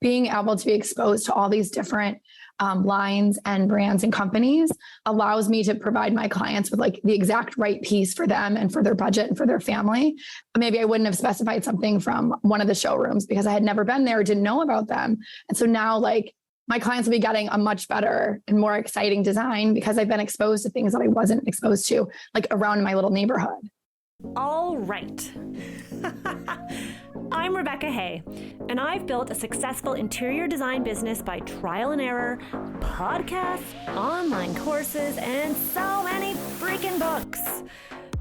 being able to be exposed to all these different lines and brands and companies allows me to provide my clients with like the exact right piece for them and for their budget and for their family. Maybe I wouldn't have specified something from one of the showrooms because I had never been there, didn't know about them. And so now like my clients will be getting a much better and more exciting design because I've been exposed to things that I wasn't exposed to like around my little neighborhood. All right. I'm Rebecca Hay, and I've built a successful interior design business by trial and error, podcasts, online courses, and so many freaking books.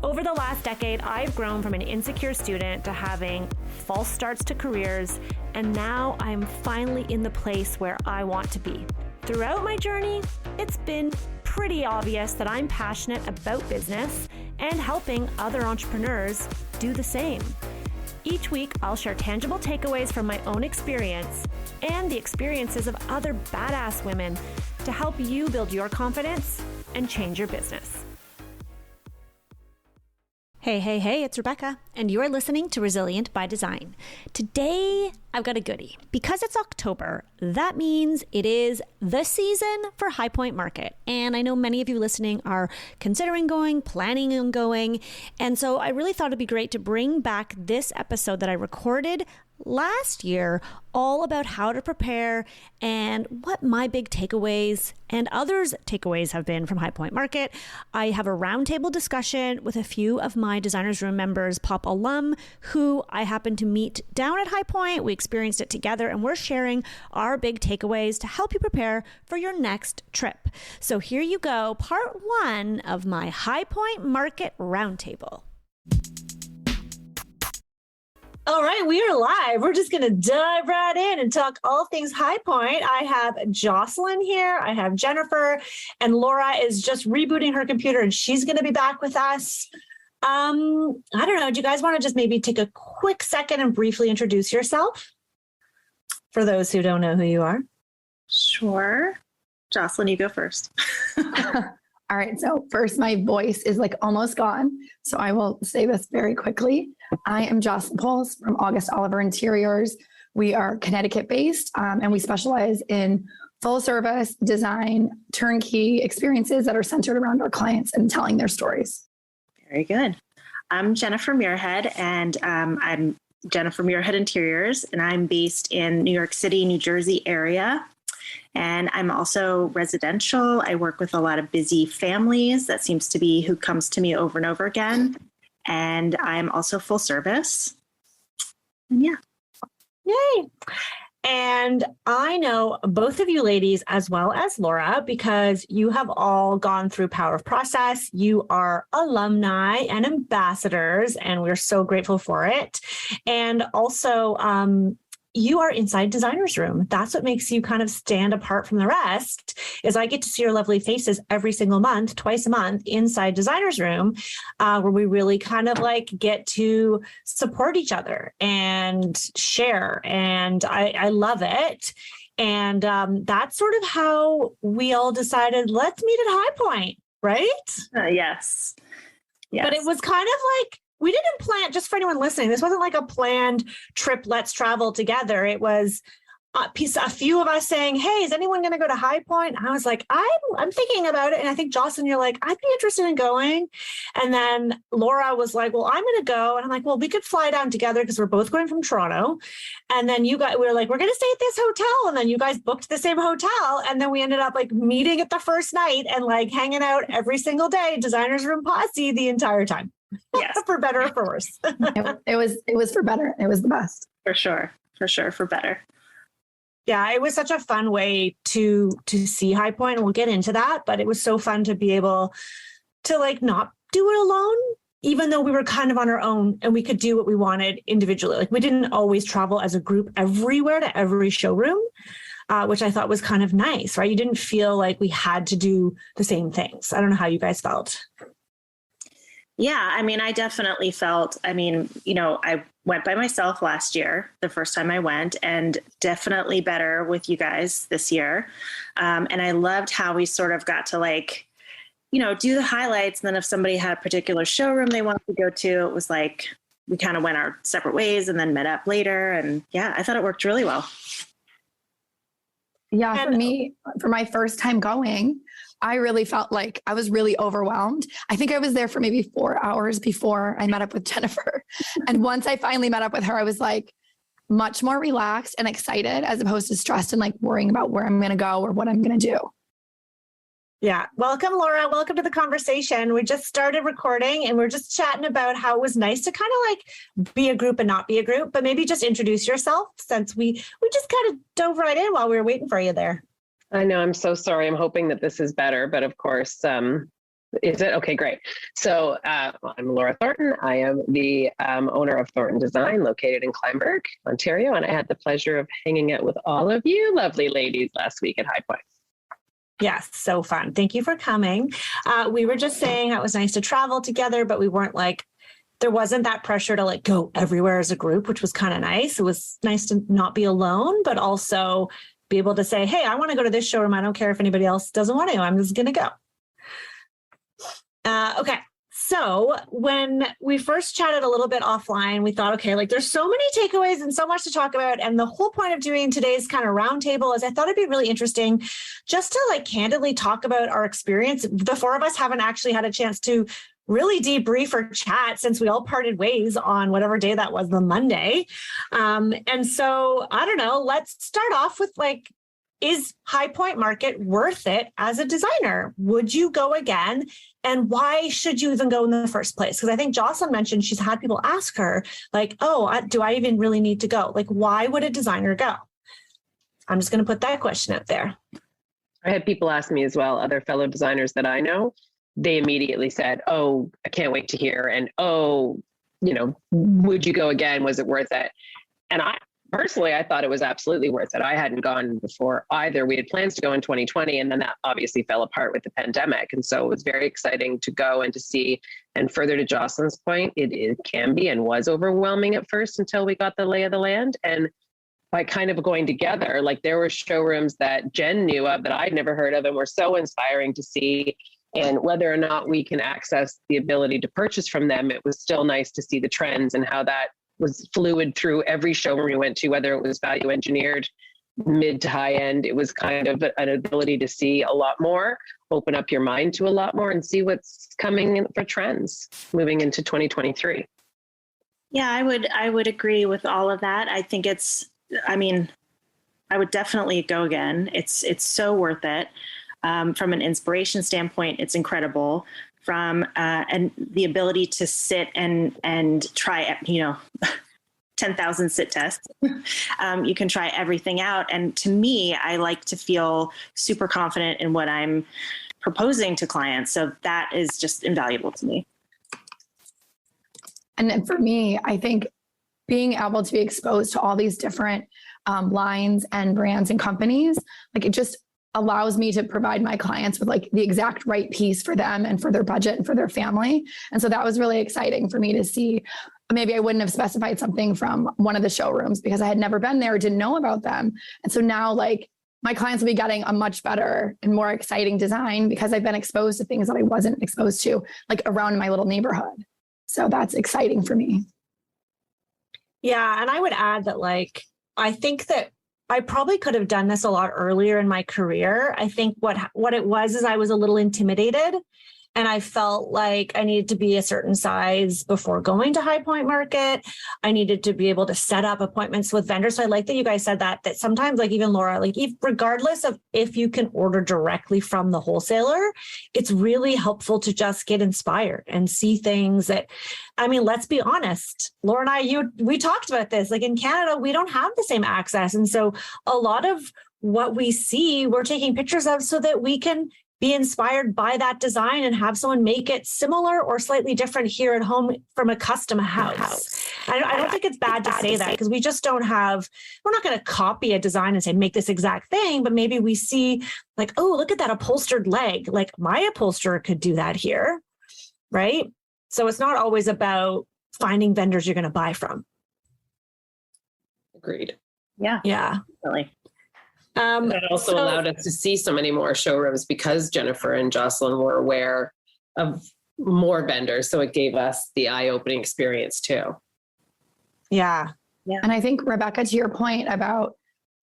Over the last decade, I've grown from an insecure student to having false starts to careers, and now I'm finally in the place where I want to be. Throughout my journey, it's been pretty obvious that I'm passionate about business and helping other entrepreneurs do the same. Each week, I'll share tangible takeaways from my own experience and the experiences of other badass women to help you build your confidence and change your business. Hey, it's Rebecca, and you are listening to Resilient by Design. Today, I've got a goodie. Because it's October, that means it is the season for High Point Market. And I know many of you listening are considering going, planning on going. And so I really thought it'd be great to bring back this episode that I recorded last year, all about how to prepare and what my big takeaways and others' takeaways have been from High Point Market. I have a roundtable discussion with a few of my Designers Room members, Pop alum, who I happened to meet down at High Point. We experienced it together, and we're sharing our big takeaways to help you prepare for your next trip. So here you go, part one of my High Point Market Roundtable. All right, we are live. We're just going to dive right in and talk all things High Point. I have Jocelyn here. I have Jennifer, and Laura is just rebooting her computer, and she's going to be back with us. I don't know. Do you guys want to just maybe take a quick second and briefly introduce yourself for those who don't know who you are? Sure. Jocelyn, you go first. All right. So first, my voice is like almost gone. So I will say this very quickly. I am Jocelyn Polce from August Oliver Interiors. We are Connecticut based, and we specialize in full service design, turnkey experiences that are centered around our clients and telling their stories. Very good. I'm Jennifer Muirhead, and I'm Jennifer Muirhead Interiors, and I'm based in New York City, New Jersey area. And I'm also residential. I work with a lot of busy families. That seems to be who comes to me over and over again. And I'm also full service. And yeah. Yay. And I know both of you ladies as well as Laura, because you have all gone through Power of Process. You are alumni and ambassadors, and we're so grateful for it. And also, you are inside Designers Room. That's what makes you kind of stand apart from the rest, is I get to see your lovely faces every single month, twice a month inside Designers Room, where we really kind of like get to support each other and share. And I love it. And that's sort of how we all decided, let's meet at High Point, right? Yes. But it was kind of like, we didn't plan, just for anyone listening, this wasn't like a planned trip, let's travel together. It was a few of us saying, hey, is anyone going to go to High Point? And I was like, I'm thinking about it. And I think, Jocelyn, you're like, I'd be interested in going. And then Laura was like, well, I'm going to go. And I'm like, well, we could fly down together because we're both going from Toronto. And then we were like, we're going to stay at this hotel. And then you guys booked the same hotel. And then we ended up like meeting at the first night and like hanging out every single day, Designers Room posse the entire time. Yes. For better or for worse. It was for better. It was the best. For sure, for better. Yeah, it was such a fun way to see High Point, and we'll get into that. But it was so fun to be able to like not do it alone, even though we were kind of on our own and we could do what we wanted individually. Like we didn't always travel as a group everywhere to every showroom, which I thought was kind of nice, right? You didn't feel like we had to do the same things. I don't know how you guys felt. Yeah, I mean, I definitely felt, I went by myself last year, the first time I went, and definitely better with you guys this year. And I loved how we sort of got to like, do the highlights. And then if somebody had a particular showroom they wanted to go to, it was like, we kind of went our separate ways and then met up later. And yeah, I thought it worked really well. Yeah, for me, for my first time going, I really felt like I was really overwhelmed. I think I was there for maybe 4 hours before I met up with Jennifer. And once I finally met up with her, I was like much more relaxed and excited as opposed to stressed and like worrying about where I'm going to go or what I'm going to do. Yeah. Welcome, Laura. Welcome to the conversation. We just started recording and we're just chatting about how it was nice to kind of like be a group and not be a group, but maybe just introduce yourself since we just kind of dove right in while we were waiting for you there. I know. I'm so sorry. I'm hoping that this is better, but of course, is it? Okay, great. So I'm Laura Thornton. I am the owner of Thornton Design located in Kleinburg, Ontario. And I had the pleasure of hanging out with all of you lovely ladies last week at High Point. Yes, so fun. Thank you for coming. We were just saying it was nice to travel together, but we weren't like, there wasn't that pressure to like go everywhere as a group, which was kind of nice. It was nice to not be alone, but also be able to say, hey, I want to go to this showroom. I don't care if anybody else doesn't want to. I'm just going to go. Okay. So when we first chatted a little bit offline, we thought, okay, like there's so many takeaways and so much to talk about. And the whole point of doing today's kind of roundtable is I thought it'd be really interesting just to like candidly talk about our experience. The four of us haven't actually had a chance to really debrief or chat since we all parted ways on whatever day that was, the Monday. And so I don't know, let's start off with like, is High Point Market worth it as a designer? Would you go again? And why should you even go in the first place? Because I think Jocelyn mentioned she's had people ask her like, oh, do I even really need to go? Like, why would a designer go? I'm just going to put that question out there. I had people ask me as well, other fellow designers that I know, they immediately said, oh, I can't wait to hear. And, oh, you know, would you go again? Was it worth it? And personally, I thought it was absolutely worth it. I hadn't gone before either. We had plans to go in 2020, and then that obviously fell apart with the pandemic. And so it was very exciting to go and to see. And further to Jocelyn's point, it can be and was overwhelming at first until we got the lay of the land. And by kind of going together, like there were showrooms that Jen knew of that I'd never heard of and were so inspiring to see. And whether or not we can access the ability to purchase from them, it was still nice to see the trends and how that was fluid through every showroom we went to, whether it was value engineered, mid to high end. It was kind of an ability to see a lot more, open up your mind to a lot more and see what's coming for trends moving into 2023. Yeah, I would agree with all of that. I think I would definitely go again. It's so worth it. From an inspiration standpoint, it's incredible. From and the ability to sit and try, 10,000 sit tests. You can try everything out. And to me, I like to feel super confident in what I'm proposing to clients. So that is just invaluable to me. And then for me, I think being able to be exposed to all these different lines and brands and companies, like it just allows me to provide my clients with like the exact right piece for them and for their budget and for their family. And so that was really exciting for me to see. Maybe I wouldn't have specified something from one of the showrooms because I had never been there, didn't know about them. And so now like my clients will be getting a much better and more exciting design because I've been exposed to things that I wasn't exposed to like around my little neighborhood. So that's exciting for me. Yeah. And I would add that like, I think that I probably could have done this a lot earlier in my career. I think what it was is I was a little intimidated and I felt like I needed to be a certain size before going to High Point Market. I needed to be able to set up appointments with vendors. So I like that you guys said that sometimes like even Laura, like regardless of if you can order directly from the wholesaler, it's really helpful to just get inspired and see things that, I mean, let's be honest, Laura and I, we talked about this, like in Canada, we don't have the same access. And so a lot of what we see, we're taking pictures of so that we can be inspired by that design and have someone make it similar or slightly different here at home from a custom house. I don't think it's bad to say that because we just don't have, we're not going to copy a design and say, make this exact thing, but maybe we see like, oh, look at that upholstered leg. Like my upholsterer could do that here, right? So it's not always about finding vendors you're going to buy from. Agreed. Yeah. Yeah. Really. That also allowed us to see so many more showrooms because Jennifer and Jocelyn were aware of more vendors. So it gave us the eye-opening experience too. Yeah. And I think, Rebecca, to your point about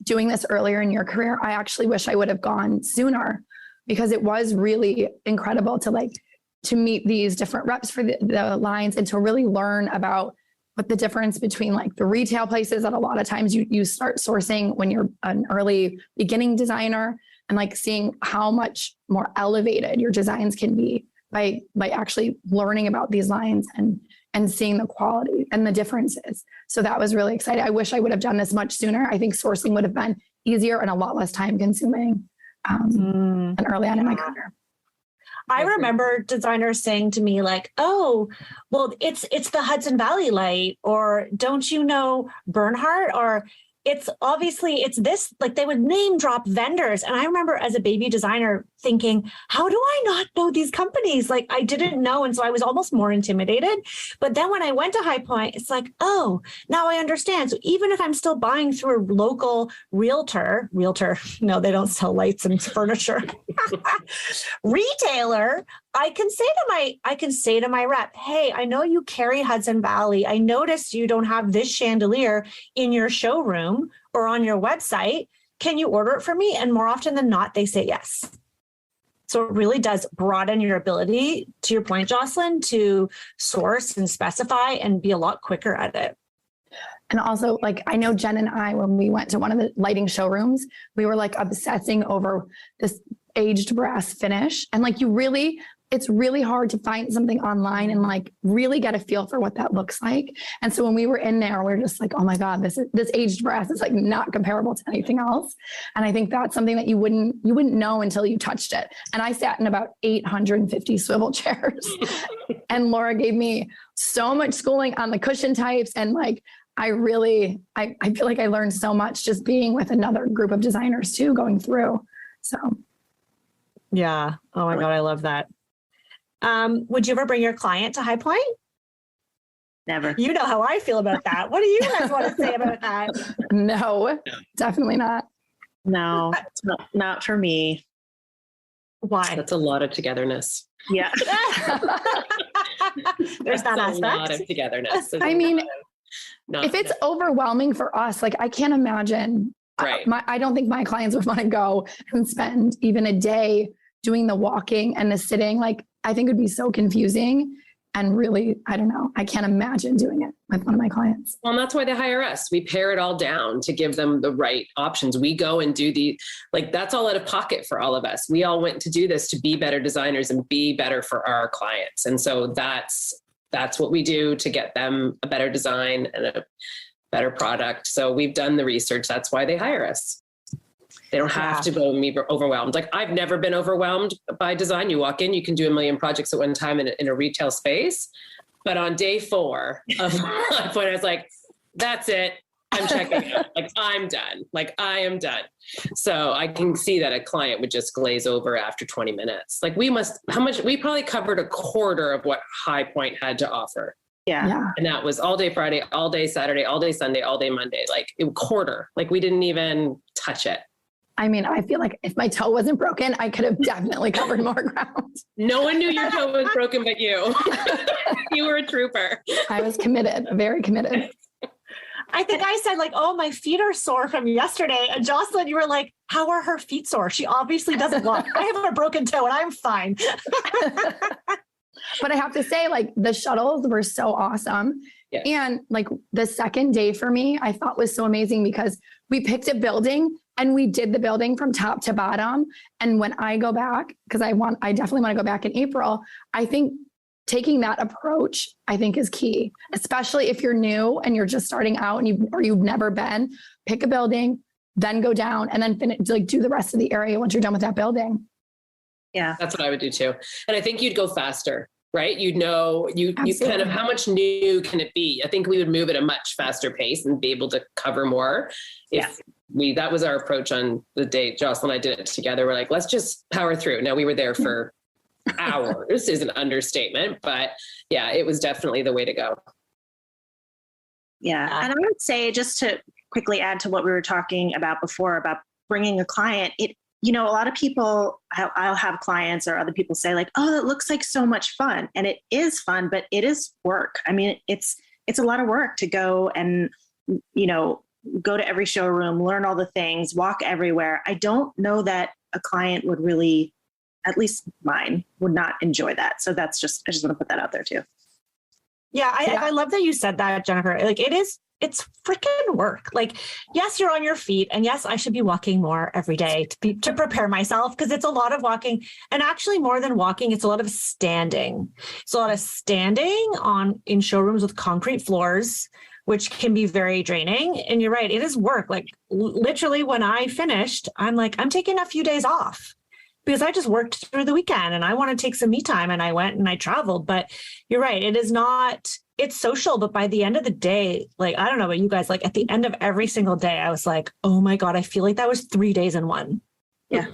doing this earlier in your career, I actually wish I would have gone sooner, because it was really incredible to meet these different reps for the lines and to really learn about what the difference between like the retail places that a lot of times you start sourcing when you're an early beginning designer, and like seeing how much more elevated your designs can be by actually learning about these lines and seeing the quality and the differences. So that was really exciting. I wish I would have done this much sooner. I think sourcing would have been easier and a lot less time consuming and early on in my career. I remember designers saying to me like, oh, well, it's the Hudson Valley light, or don't you know Bernhardt, or it's this, like they would name drop vendors. And I remember as a baby designer thinking, how do I not know these companies? Like I didn't know. And so I was almost more intimidated. But then when I went to High Point, it's like, oh, now I understand. So even if I'm still buying through a local realtor, no, they don't sell lights and furniture, retailer, I can say to my rep, hey, I know you carry Hudson Valley. I noticed you don't have this chandelier in your showroom or on your website. Can you order it for me? And more often than not, they say yes. So it really does broaden your ability, to your point, Jocelyn, to source and specify and be a lot quicker at it. And also, like, I know Jen and I, when we went to one of the lighting showrooms, we were like obsessing over this aged brass finish. And like, it's really hard to find something online and like really get a feel for what that looks like. And so when we were in there, we we're just like, oh my God, this aged brass is like not comparable to anything else. And I think that's something that you wouldn't know until you touched it. And I sat in about 850 swivel chairs and Laura gave me so much schooling on the cushion types. And like, I feel like I learned so much just being with another group of designers too, going through. So. Yeah. Oh my God. I love that. Would you ever bring your client to High Point? Never. You know how I feel about that. What do you guys want to say about that? No, definitely not. No, it's not for me. Why? That's a lot of togetherness. Yeah. There's that aspect. A lot of togetherness. I mean, if it's overwhelming for us, like I can't imagine. Right. I don't think my clients would want to go and spend even a day doing the walking and the sitting. Like, I think it would be so confusing and really, I don't know. I can't imagine doing it with one of my clients. Well, and that's why they hire us. We pare it all down to give them the right options. We go and do that's all out of pocket for all of us. We all went to do this to be better designers and be better for our clients. And so that's what we do to get them a better design and a better product. So we've done the research. That's why they hire us. They don't have to go and be overwhelmed. Like I've never been overwhelmed by design. You walk in, you can do a million projects at one time in a retail space. But on day 4 of High Point, I was like, that's it. I'm checking out. Like I'm done. Like I am done. So I can see that a client would just glaze over after 20 minutes. Like we probably covered a quarter of what High Point had to offer. Yeah. And that was all day Friday, all day Saturday, all day Sunday, all day Monday, like a quarter. Like we didn't even touch it. I mean, I feel like if my toe wasn't broken, I could have definitely covered more ground. No one knew your toe was broken but you. You were a trooper. I was committed, very committed. I think I said like, oh, my feet are sore from yesterday. And Jocelyn, you were like, how are her feet sore? She obviously doesn't walk. I have a broken toe and I'm fine. But I have to say, like, the shuttles were so awesome. Yeah. And like the second day for me, I thought was so amazing because we picked a building and we did the building from top to bottom. And when I go back, because I definitely want to go back in April, I think taking that approach, I think is key, especially if you're new and you're just starting out and you've never been. Pick a building, then go down and then do the rest of the area once you're done with that building. Yeah, that's what I would do too. And I think you'd go faster, right? You'd know, you kind of, how much new can it be? I think we would move at a much faster pace and be able to cover more. That was our approach on the day Jocelyn and I did it together. We're like, let's just power through. Now we were there for hours is an understatement, but yeah, it was definitely the way to go. Yeah. And I would say, just to quickly add to what we were talking about before about bringing a client, a lot of people, I'll have clients or other people say like, oh, that looks like so much fun. And it is fun, but it is work. I mean, it's a lot of work to go and, go to every showroom, learn all the things, walk everywhere. I don't know that a client would really, at least mine, would not enjoy that. So I just want to put that out there too. Yeah, I love that you said that, Jennifer. Like it's freaking work. Like, yes, you're on your feet, and yes, I should be walking more every day to prepare myself, because it's a lot of walking, and actually more than walking, it's a lot of standing. It's a lot of standing in showrooms with concrete floors, which can be very draining. And you're right, it is work. Like literally when I finished, I'm like, I'm taking a few days off because I just worked through the weekend and I want to take some me time, and I went and I traveled. But you're right, it's social, but by the end of the day, like, I don't know about you guys, like at the end of every single day, I was like, oh my God, I feel like that was 3 days in one. Yeah.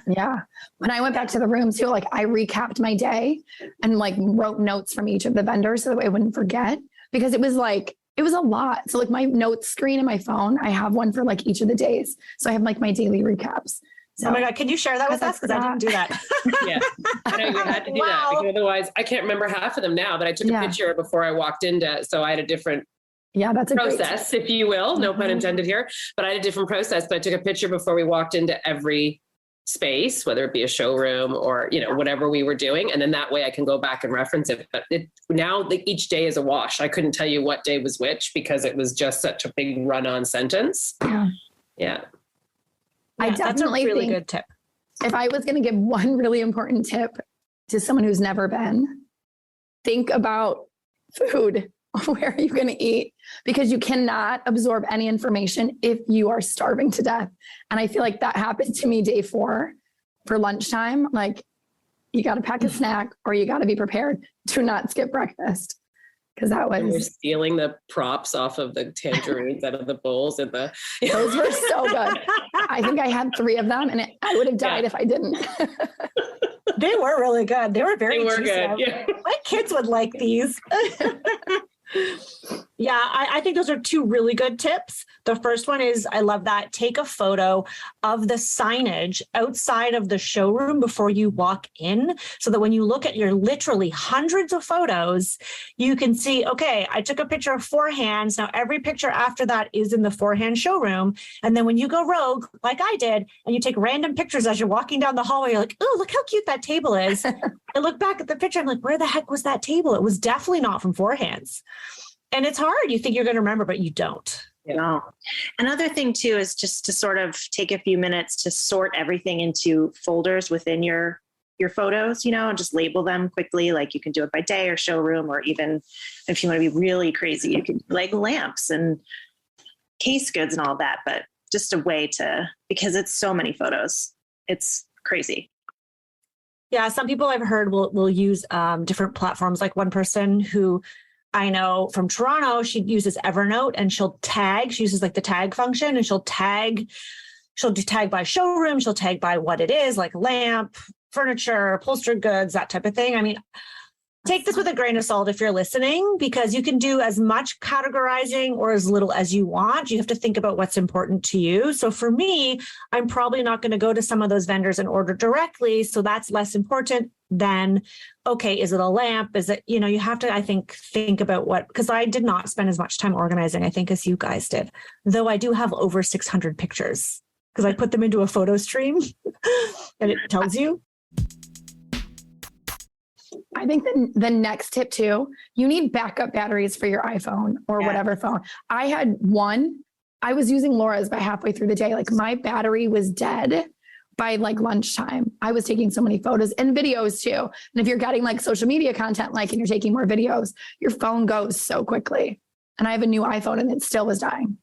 Yeah. When I went back to the room too, like I recapped my day and like wrote notes from each of the vendors so that I wouldn't forget, because it was a lot. So like my notes screen in my phone, I have one for like each of the days. So I have like my daily recaps. So, oh my God, can you share that with us? Because I didn't do that. Yeah, I know you had to do that, because otherwise I can't remember half of them now, but I took a picture before I walked into, so I had a different that's a process, if you will, no pun intended here, but I had a different process. But I took a picture before we walked into every space, whether it be a showroom or, whatever we were doing. And then that way I can go back and reference it. But now each day is a wash. I couldn't tell you what day was which, because it was just such a big run-on sentence. Yeah. I definitely that's a really good tip. If I was going to give one really important tip to someone who's never been, think about food. Where are you going to eat? Because you cannot absorb any information if you are starving to death. And I feel like that happened to me day 4 for lunchtime. Like, you got to pack a snack, or you got to be prepared to not skip breakfast. Because that was... We're stealing the props off of the tangerines out of the bowls and the... Those were so good. I think I had 3 of them, and I would have died if I didn't. They were really good. They were very good. Yeah. My kids would like these. Yeah, I think those are 2 really good tips. The first one is, I love that. Take a photo of the signage outside of the showroom before you walk in, so that when you look at your literally hundreds of photos, you can see, okay, I took a picture of 4 hands. Now every picture after that is in the 4-hand showroom. And then when you go rogue, like I did, and you take random pictures as you're walking down the hallway, you're like, oh, look how cute that table is. I look back at the picture, I'm like, where the heck was that table? It was definitely not from 4 hands. And it's hard. You think you're going to remember, but you don't. No. Another thing too is just to sort of take a few minutes to sort everything into folders within your photos, and just label them quickly. Like, you can do it by day or showroom, or even if you want to be really crazy, you can like lamps and case goods and all that. But just a way to, because it's so many photos, it's crazy. Yeah, some people I've heard will use different platforms. Like one person who I know from Toronto, she uses Evernote, and she uses like the tag function, and she'll do tag by showroom. She'll tag by what it is, like lamp, furniture, upholstered goods, that type of thing. I mean, take this with a grain of salt if you're listening, because you can do as much categorizing or as little as you want. You have to think about what's important to you. So for me, I'm probably not going to go to some of those vendors and order directly. So that's less important than, okay, is it a lamp? Is it, you have to, I think about what, because I did not spend as much time organizing, I think, as you guys did, though I do have over 600 pictures because I put them into a photo stream and it tells you. I think the next tip too, you need backup batteries for your iPhone or whatever phone. I had one, I was using Laura's by halfway through the day. Like, my battery was dead by like lunchtime. I was taking so many photos and videos too. And if you're getting like social media content, and you're taking more videos, your phone goes so quickly. And I have a new iPhone and it still was dying.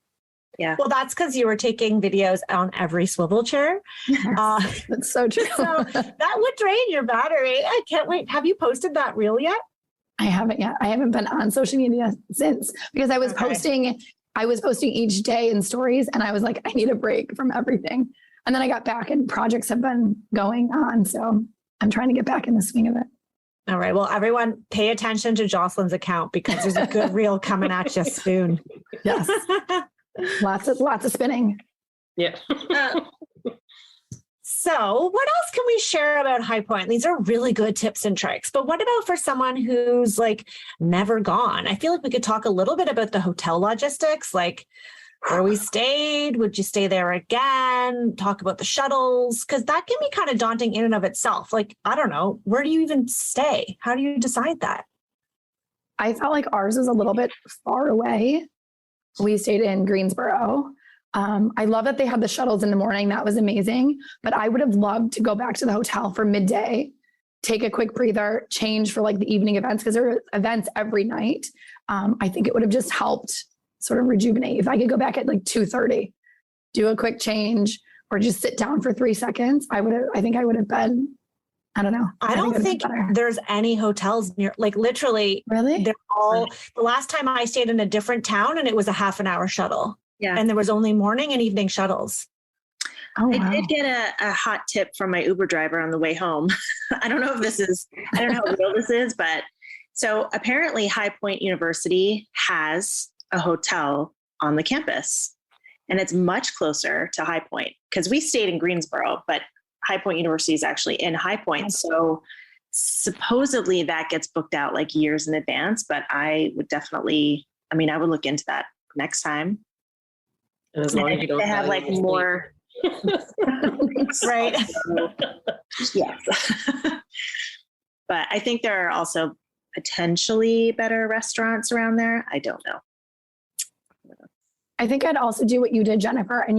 Yeah. Well, that's because you were taking videos on every swivel chair. Yes, that's so true. So that would drain your battery. I can't wait. Have you posted that reel yet? I haven't yet. I haven't been on social media since, because I was posting each day in stories, and I was like, I need a break from everything. And then I got back, and projects have been going on. So I'm trying to get back in the swing of it. All right. Well, everyone pay attention to Jocelyn's account, because there's a good reel coming at you soon. Yes. Lots of spinning. Yeah. So what else can we share about High Point? These are really good tips and tricks, but what about for someone who's like never gone? I feel like we could talk a little bit about the hotel logistics. Like, where we stayed. Would you stay there again? Talk about the shuttles, because that can be kind of daunting in and of itself. Like, I don't know, where do you even stay? How do you decide that? I felt like ours was a little bit far away. We stayed in Greensboro. I love that they had the shuttles in the morning. That was amazing. But I would have loved to go back to the hotel for midday, take a quick breather, change for like the evening events, because there are events every night. I think it would have just helped sort of rejuvenate. If I could go back at like 2:30, do a quick change, or just sit down for 3 seconds, I think I would have been, I don't know. I don't think there's any hotels near, like literally. Really? They're all, the last time I stayed in a different town and it was a half an hour shuttle. Yeah. And there was only morning and evening shuttles. Oh, wow. I did get a hot tip from my Uber driver on the way home. I don't know how real this is, but so apparently High Point University has a hotel on the campus, and it's much closer to High Point, because we stayed in Greensboro, but High Point University is actually in High Point. So supposedly that gets booked out like years in advance, but I would look into that next time. And as long as you don't have like more, right? Yes. But I think there are also potentially better restaurants around there. I don't know. I think I'd also do what you did, Jennifer, and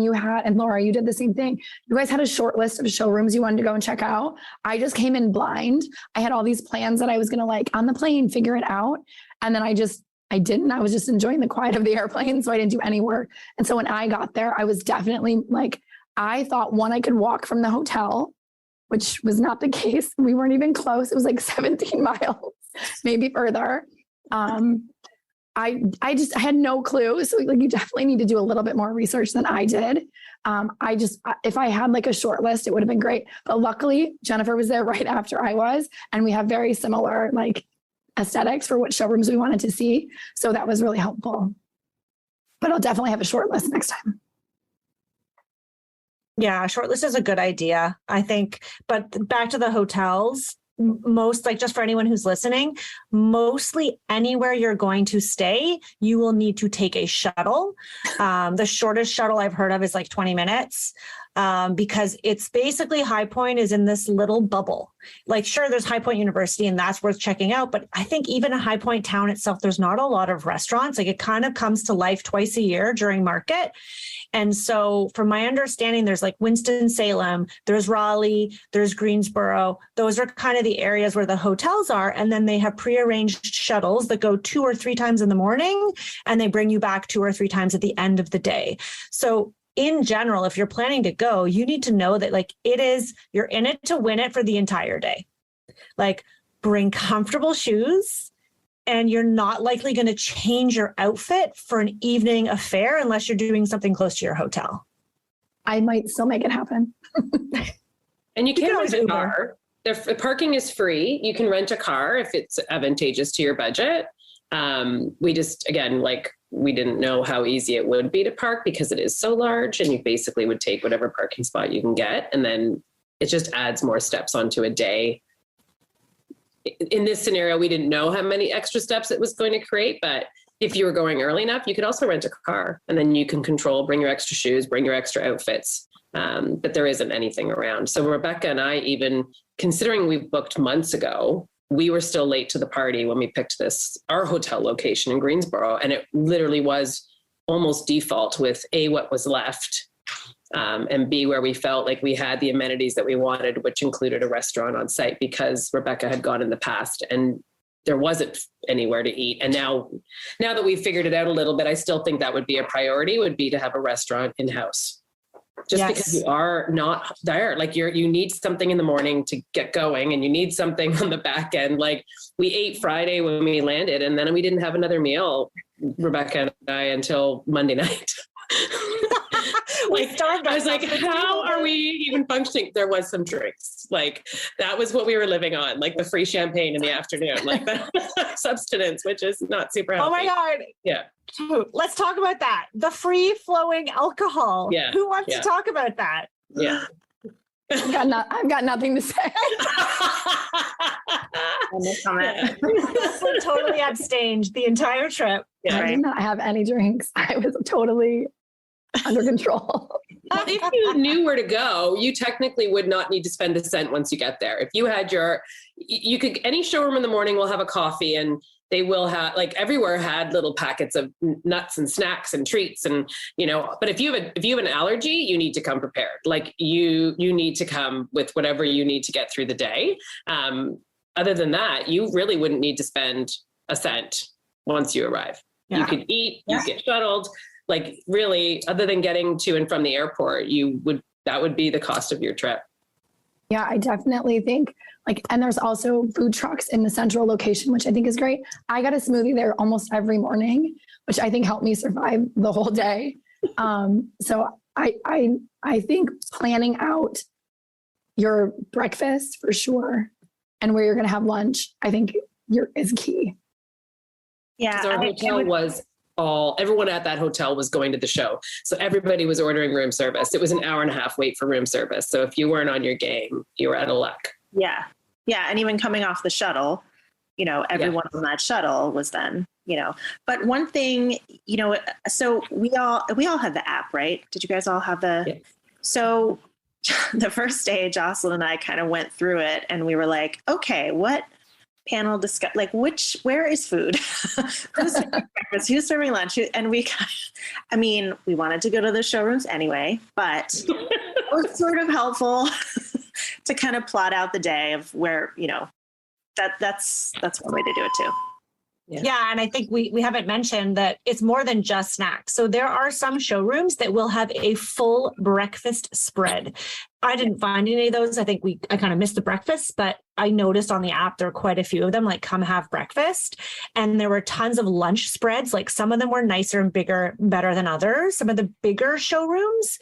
Laura, you did the same thing. You guys had a short list of showrooms you wanted to go and check out. I just came in blind. I had all these plans that I was going to like on the plane, figure it out. And then I didn't. I was just enjoying the quiet of the airplane. So I didn't do any work. And so when I got there, I was definitely like, I thought I could walk from the hotel, which was not the case. We weren't even close. It was like 17 miles, maybe further. I had no clue. So like, you definitely need to do a little bit more research than I did. If I had like a short list, it would have been great. But luckily Jennifer was there right after I was, and we have very similar like aesthetics for what showrooms we wanted to see. So that was really helpful. But I'll definitely have a short list next time. Yeah, short list is a good idea, I think. But back to the hotels, most, like, just for anyone who's listening, mostly anywhere you're going to stay, you will need to take a shuttle. The shortest shuttle I've heard of is like 20 minutes. Because it's basically High Point is in this little bubble. Like, sure, there's High Point University and that's worth checking out. But I think even a High Point town itself, there's not a lot of restaurants. Like, it kind of comes to life twice a year during market. And so from my understanding, there's like Winston-Salem, there's Raleigh, there's Greensboro. Those are kind of the areas where the hotels are. And then they have prearranged shuttles that go 2 or 3 times in the morning, and they bring you back 2 or 3 times at the end of the day. So in general, if you're planning to go, you need to know that like you're in it to win it for the entire day. Like, bring comfortable shoes, and you're not likely going to change your outfit for an evening affair unless you're doing something close to your hotel. I might still make it happen. And you can always rent a car. The parking is free. You can rent a car if it's advantageous to your budget. We just, again, like, we didn't know how easy it would be to park because it is so large, and you basically would take whatever parking spot you can get. And then it just adds more steps onto a day. In this scenario, we didn't know how many extra steps it was going to create, but if you were going early enough, you could also rent a car, and then you can bring your extra shoes, bring your extra outfits. But there isn't anything around. So Rebecca and I, even considering we booked months ago, we were still late to the party when we picked our hotel location in Greensboro. And it literally was almost default with A, what was left, and B, where we felt like we had the amenities that we wanted, which included a restaurant on site, because Rebecca had gone in the past and there wasn't anywhere to eat. And now that we've figured it out a little bit, I still think that would be a priority, would be to have a restaurant in-house. Just because you are not there, like you need something in the morning to get going, and you need something on the back end. Like, we ate Friday when we landed, and then we didn't have another meal, Rebecca and I, until Monday night. I was like, how are we even functioning? There was some drinks. Like, that was what we were living on, like the free champagne in the afternoon, like the substance, which is not super healthy. Oh my God. Yeah. Let's talk about that. The free flowing alcohol. Yeah. Who wants to talk about that? Yeah. I've got nothing to say. Totally abstained the entire trip. Yeah, I did not have any drinks. I was totally under control. Well, if you knew where to go, you technically would not need to spend a cent once you get there. If you had any showroom in the morning will have a coffee, and they will have, like, everywhere had little packets of nuts and snacks and treats, and, but if you have an allergy, you need to come prepared. Like you need to come with whatever you need to get through the day. Other than that, you really wouldn't need to spend a cent once you arrive. Yeah. You could eat, you get shuttled. Like, really, other than getting to and from the airport, that would be the cost of your trip. Yeah, I definitely think and there's also food trucks in the central location, which I think is great. I got a smoothie there almost every morning, which I think helped me survive the whole day. So I think planning out your breakfast for sure, and where you're going to have lunch, I think is key. Yeah, our hotel everyone at that hotel was going to the show. So everybody was ordering room service. It was an hour and a half wait for room service. So if you weren't on your game, you were out of luck. Yeah. Yeah. And even coming off the shuttle, everyone on that shuttle was then, but one thing, so we all had the app, right? Did you guys all have so the first day, Jocelyn and I kind of went through it, and we were like, okay, what panel discuss, like, where is food? Who's serving breakfast? Who's serving lunch? And we wanted to go to the showrooms anyway, but it was sort of helpful to kind of plot out the day of where, that's one way to do it too. Yeah. And I think we haven't mentioned that it's more than just snacks. So there are some showrooms that will have a full breakfast spread. I didn't find any of those. I think I kind of missed the breakfast, but I noticed on the app, there are quite a few of them, like come have breakfast. And there were tons of lunch spreads. Like some of them were nicer and better than others. Some of the bigger showrooms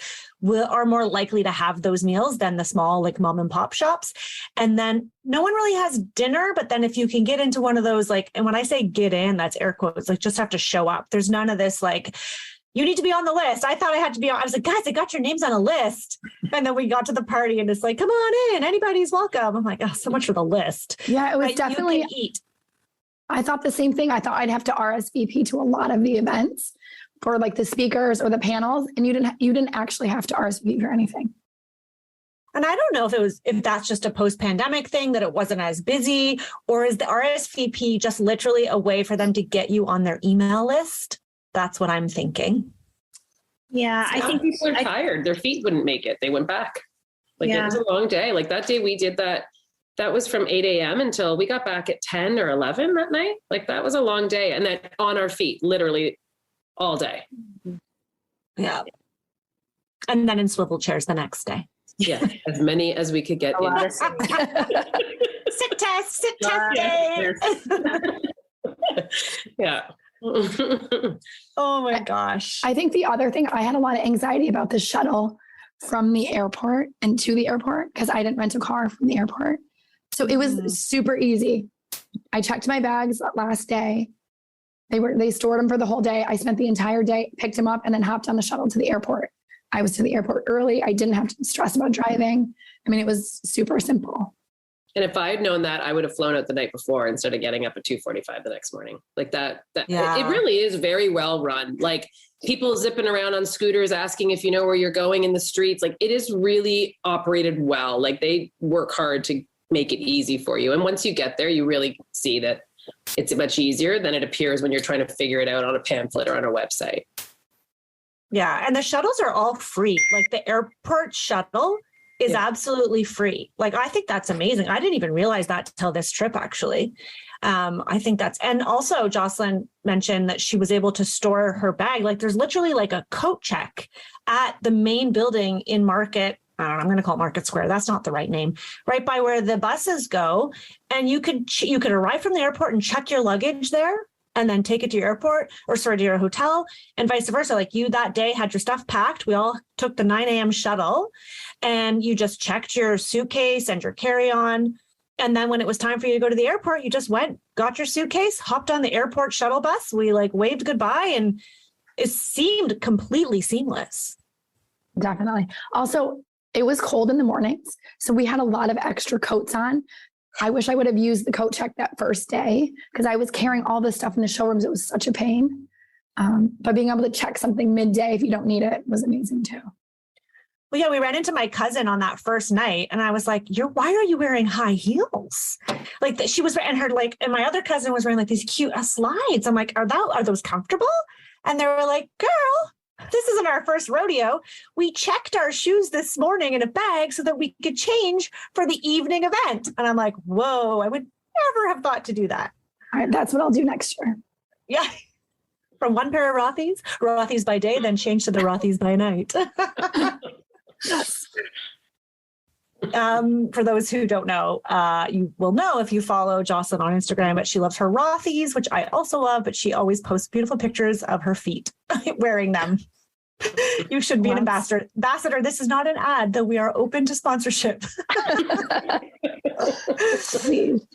are more likely to have those meals than the small, like mom and pop shops. And then no one really has dinner, but then if you can get into one of those, and when I say get in, that's air quotes, just have to show up. There's none of this, you need to be on the list. I thought I had to be on. I was like, guys, I got your names on a list. And then we got to the party and it's like, come on in. Anybody's welcome. I'm like, oh, so much for the list. Yeah, it was definitely. Eat. I thought the same thing. I thought I'd have to RSVP to a lot of the events for the speakers or the panels. And you didn't actually have to RSVP for anything. And I don't know if that's just a post-pandemic thing, that it wasn't as busy, or is the RSVP just literally a way for them to get you on their email list? That's what I'm thinking. Yeah, I think people are tired. Their feet wouldn't make it. They went back. It was a long day. That day we did that. That was from 8 a.m. until we got back at 10 or 11 that night. That was a long day. And then on our feet, literally all day. Yeah. And then in swivel chairs the next day. Yeah, as many as we could get in. Sit test day. Yeah. Oh my gosh. I think the other thing, I had a lot of anxiety about the shuttle from the airport and to the airport, because I didn't rent a car from the airport. So it was super easy. I checked my bags that last day. They stored them for the whole day. I spent the entire day, picked them up, and then hopped on the shuttle to the airport. I was to the airport early. I didn't have to stress about driving. It was super simple. And if I had known that, I would have flown out the night before instead of getting up at 2:45 the next morning. It really is very well run. People zipping around on scooters, asking if you know where you're going in the streets. It is really operated well. They work hard to make it easy for you. And once you get there, you really see that it's much easier than it appears when you're trying to figure it out on a pamphlet or on a website. Yeah. And the shuttles are all free. The airport shuttle is absolutely free. I think that's amazing. I didn't even realize that till this trip, actually. I think and also Jocelyn mentioned that she was able to store her bag. There's literally a coat check at the main building in Market. I don't know, I'm going to call it Market Square. That's not the right name. Right by where the buses go. And you could arrive from the airport and check your luggage there, and then take it to your airport to your hotel, and vice versa. You that day had your stuff packed. We all took the 9 a.m. shuttle, and you just checked your suitcase and your carry-on. And then when it was time for you to go to the airport, you just went, got your suitcase, hopped on the airport shuttle bus. We waved goodbye, and it seemed completely seamless. Definitely. Also, it was cold in the mornings, so we had a lot of extra coats on. I wish I would have used the coat check that first day, because I was carrying all this stuff in the showrooms. It was such a pain. But being able to check something midday if you don't need it was amazing too. Well, yeah, we ran into my cousin on that first night and I was like, why are you wearing high heels? Like she was, and and my other cousin was wearing like these cute slides. I'm like, are those comfortable? And they were like, girl, this isn't our first rodeo. We checked our shoes this morning in a bag so that we could change for the evening event. And I'm like, whoa, I would never have thought to do that. All right, that's what I'll do next year. Yeah. From one pair of Rothy's by day, then change to the Rothy's by night. For those who don't know, you will know if you follow Jocelyn on Instagram, but she loves her Rothy's, which I also love, but she always posts beautiful pictures of her feet wearing them. You should be an ambassador. This is not an ad, though we are open to sponsorship. Please.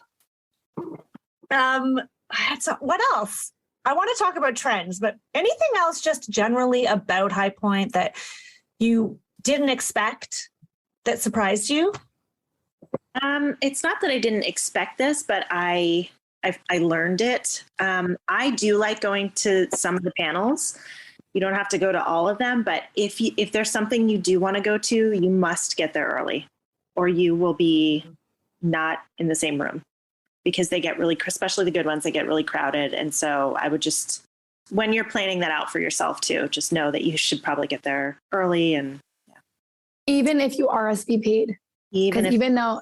So what else? I want to talk about trends, but anything else just generally about High Point that you didn't expect that surprised you? It's not that I didn't expect this, but I learned it. I do like going to some of the panels. You don't have to go to all of them, but if there's something you do want to go to, you must get there early or you will be not in the same room because they get really, especially the good ones, they get really crowded. And so I would just, when you're planning that out for yourself too, just know that you should probably get there early and even if you RSVP'd, even though,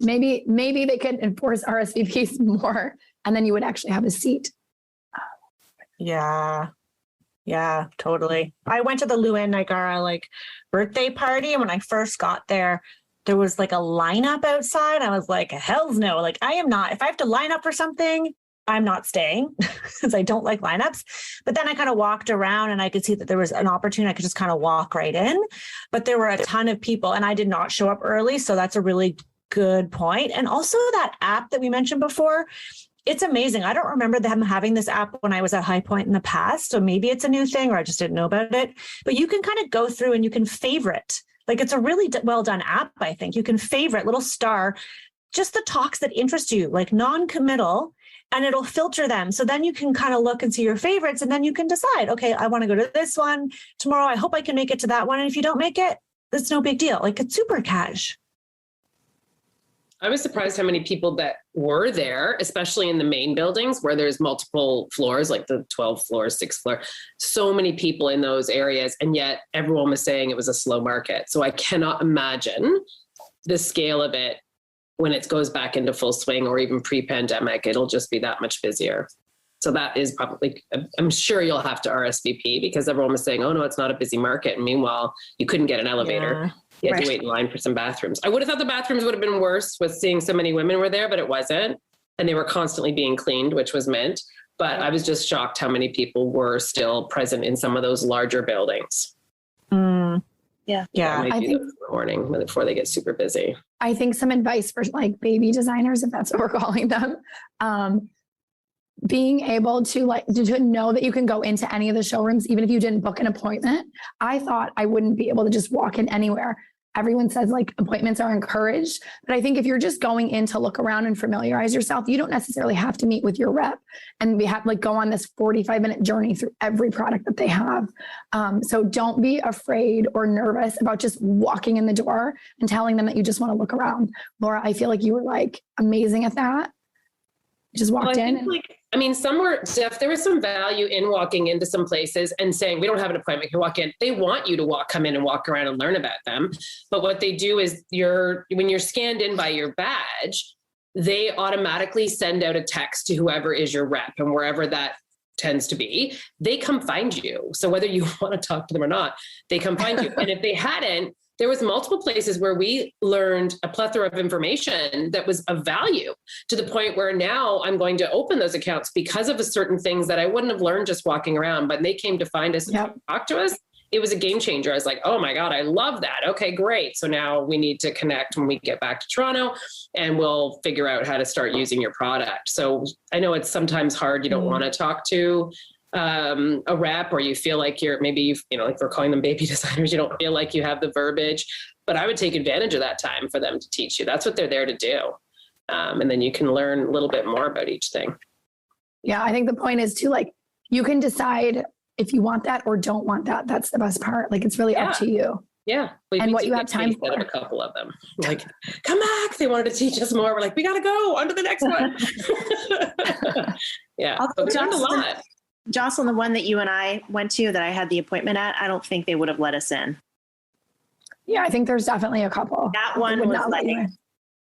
maybe they could enforce RSVPs more and then you would actually have a seat. Yeah, totally. I went to the Luann Nigara birthday party. And when I first got there was like a lineup outside. I was like, hell's no. I am not, if I have to line up for something, I'm not staying because I don't like lineups. But then I kind of walked around and I could see that there was an opportunity. I could just kind of walk right in, but there were a ton of people and I did not show up early. So that's a really good point. And also that app that we mentioned before, it's amazing. I don't remember them having this app when I was at High Point in the past. So maybe it's a new thing or I just didn't know about it, but you can kind of go through and you can favorite. It's a really well done app. I think you can favorite little star, just the talks that interest you, non-committal, and it'll filter them. So then you can kind of look and see your favorites and then you can decide, okay, I want to go to this one tomorrow. I hope I can make it to that one. And if you don't make it, it's no big deal. It's super cash. I was surprised how many people that were there, especially in the main buildings where there's multiple floors, like the 12 floors, 6th floor, so many people in those areas. And yet everyone was saying it was a slow market. So I cannot imagine the scale of it when it goes back into full swing or even pre-pandemic, it'll just be that much busier. So that is probably, I'm sure you'll have to RSVP because everyone was saying, oh no, it's not a busy market. And meanwhile, you couldn't get an elevator. Yeah. You had to wait in line for some bathrooms. I would have thought the bathrooms would have been worse with seeing so many women were there, but it wasn't. And they were constantly being cleaned, which was meant. But I was just shocked how many people were still present in some of those larger buildings. Yeah. I think in the morning before they get super busy. I think some advice for baby designers, if that's what we're calling them, being able to know that you can go into any of the showrooms, even if you didn't book an appointment. I thought I wouldn't be able to just walk in anywhere. Everyone says appointments are encouraged, but I think if you're just going in to look around and familiarize yourself, you don't necessarily have to meet with your rep and we have go on this 45-minute journey through every product that they have. So don't be afraid or nervous about just walking in the door and telling them that you just want to look around. Laura, I feel like you were amazing at that. You just walked in. There was some value in walking into some places and saying, we don't have an appointment, you walk in. They want you to come in and walk around and learn about them. But what they do is when you're scanned in by your badge, they automatically send out a text to whoever is your rep and wherever that tends to be, they come find you. So whether you want to talk to them or not, they come find you. And if they hadn't, there was multiple places where we learned a plethora of information that was of value to the point where now I'm going to open those accounts because of certain things that I wouldn't have learned just walking around, but they came to find us and talk to us. It was a game changer. I was like, oh my God, I love that. Okay, great. So now we need to connect when we get back to Toronto and we'll figure out how to start using your product. So I know it's sometimes hard. You don't want to talk to a rep, or you feel like we're calling them baby designers, you don't feel like you have the verbiage, but I would take advantage of that time for them to teach you. That's what they're there to do. And then you can learn a little bit more about each thing. Yeah. I think the point is to you can decide if you want that or don't want that. That's the best part. Like, it's really up to you. Yeah. And what you have time for. A couple of them. Like, come back. They wanted to teach us more. We're like, we got to go on to the next one. Yeah. But we learned a lot. Jocelyn, the one that you and I went to that I had the appointment at, I don't think they would have let us in. Yeah, I think there's definitely a couple. That one was like,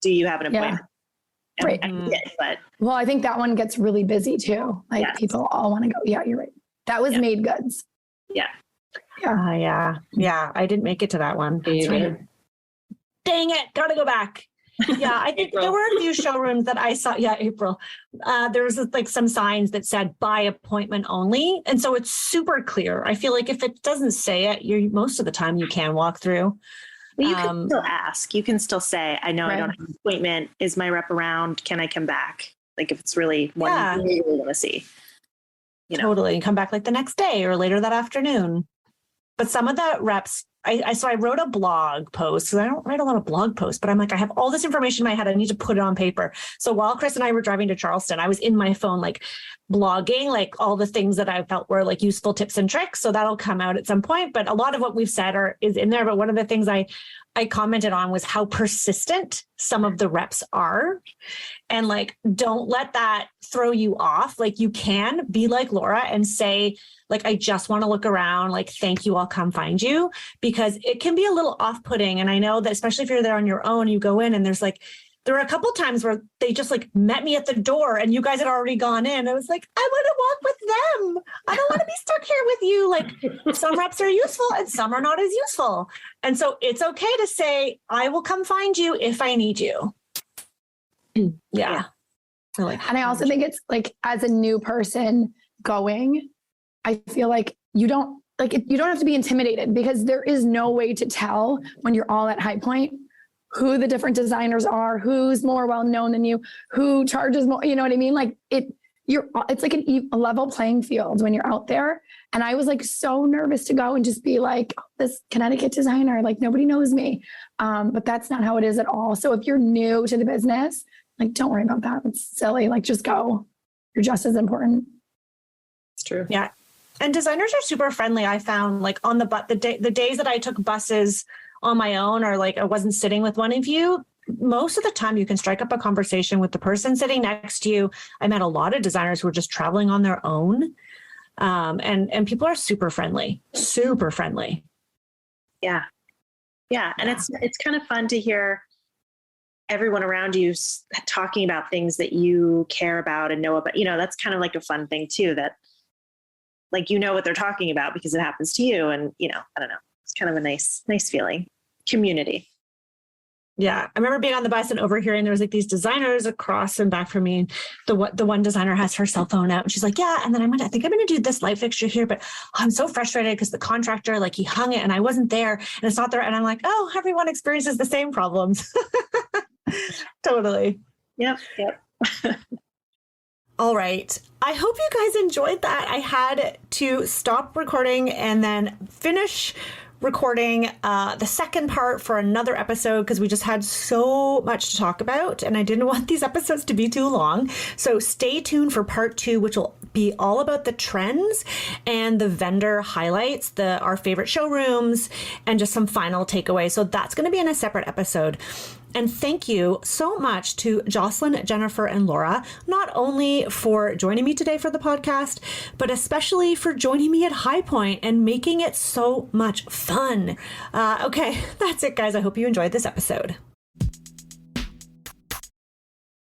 do you have an appointment? Yeah. Right. Well, I think that one gets really busy too. Like, people all want to go. Yeah, you're right. That was made goods. Yeah. Yeah. I didn't make it to that one. Right. Dang it. Gotta go back. Yeah, I think there were a few showrooms that I saw. Yeah, April. There was like some signs that said by appointment only. And so it's super clear. I feel like if it doesn't say it, most of the time you can walk through. Well, you can still ask. You can still say, I know I don't have an appointment. Is my rep around? Can I come back? Like, if it's really one you really want to see. Totally. And come back like the next day or later that afternoon. But some of the reps, I wrote a blog post, because I don't write a lot of blog posts, but I'm like, I have all this information in my head. I need to put it on paper. So while Chris and I were driving to Charleston, I was in my phone, like blogging, like all the things that I felt were like useful tips and tricks. So that'll come out at some point. But a lot of what we've said is in there. But one of the things I commented on was how persistent some of the reps are. And like, don't let that throw you off. Like, you can be like Laura and say, like, I just want to look around, like, thank you, I'll come find you, because it can be a little off-putting. And I know that especially if you're there on your own, you go in and there were a couple times where they just like met me at the door and you guys had already gone in. I was like, I want to walk with them. I don't want to be stuck here with you. Like, some reps are useful and some are not as useful. And so it's okay to say, I will come find you if I need you. Yeah. And I also think it's like, as a new person going, I feel like you don't have to be intimidated, because there is no way to tell when you're all at High Point who the different designers are, who's more well-known than you, who charges more, you know what I mean? Like, it's like a level playing field when you're out there. And I was like, so nervous to go and just be like, this Connecticut designer, like, nobody knows me. But that's not how it is at all. So if you're new to the business, like, don't worry about that. It's silly. Like, just go. You're just as important. It's true. Yeah. And designers are super friendly. I found, like, on the days that I took buses on my own, or like I wasn't sitting with one of you, most of the time you can strike up a conversation with the person sitting next to you. I met a lot of designers who were just traveling on their own. And people are super friendly. Yeah. And it's kind of fun to hear everyone around you talking about things that you care about and know about. That's kind of like a fun thing too, that like, what they're talking about because it happens to you. And, I don't know, it's kind of a nice feeling. Community. Yeah. I remember being on the bus and overhearing there was like these designers across and back from me. The one designer has her cell phone out and she's like, yeah. And then I think I'm going to do this light fixture here, but I'm so frustrated because the contractor, like, he hung it and I wasn't there and it's not there. And I'm like, oh, everyone experiences the same problems. Totally. Yep. All right. I hope you guys enjoyed that. I had to stop recording and then finish recording the second part for another episode because we just had so much to talk about and I didn't want these episodes to be too long. So stay tuned for part 2, which will be all about the trends and the vendor highlights, our favorite showrooms, and just some final takeaways. So that's going to be in a separate episode. And thank you so much to Jocelyn, Jennifer, and Laura, not only for joining me today for the podcast, but especially for joining me at High Point and making it so much fun. Okay, that's it, guys. I hope you enjoyed this episode.